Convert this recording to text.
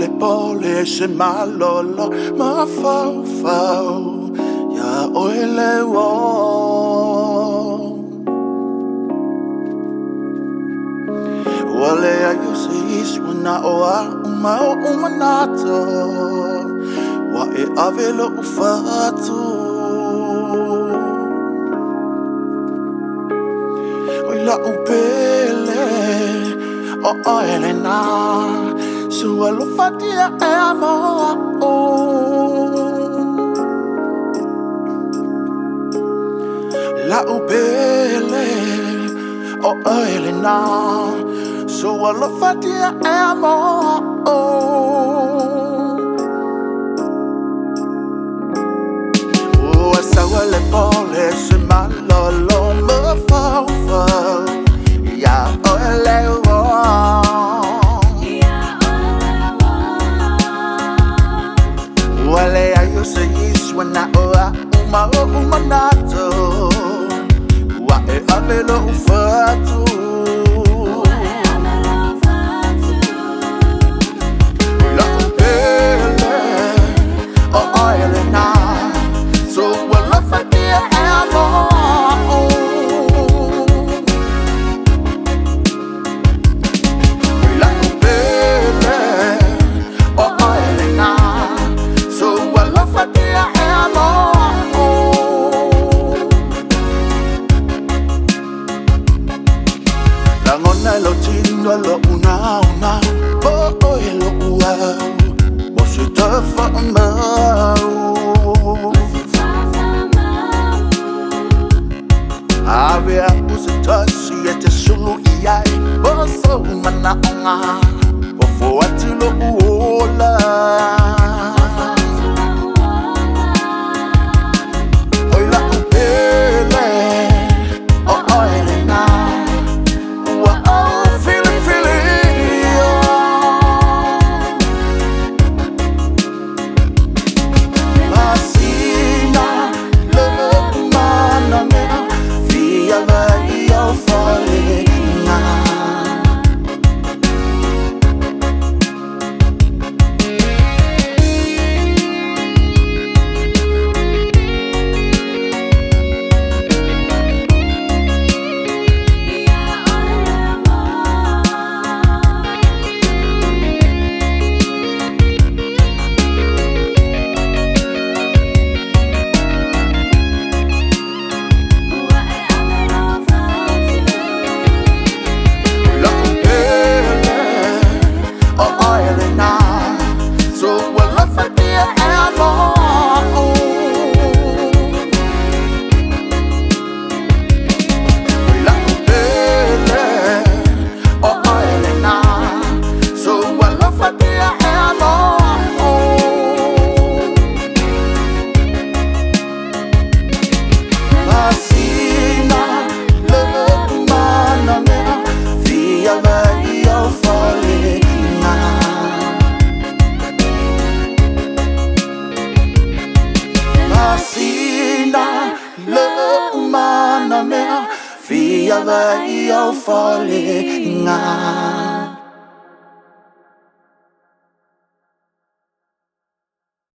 le pole se malolo ma fau ya oele wo wale ayu se iswana oa uma nato wa e avelo ufatu oila upele o Elena sua lo fatia e amor la upele o Elena sua lo fatia e amor essa le pole se malolo me fau ya ole wale ayo se iswana oa uma nato wa e amelo ufatu la upele o Elena so wala fatia amor lo tindo lo una oh lo ua bo se te fa mal avea usa tasi ete sulu iai bo so mana onga bo fo atu lo uola Fia vai ao fole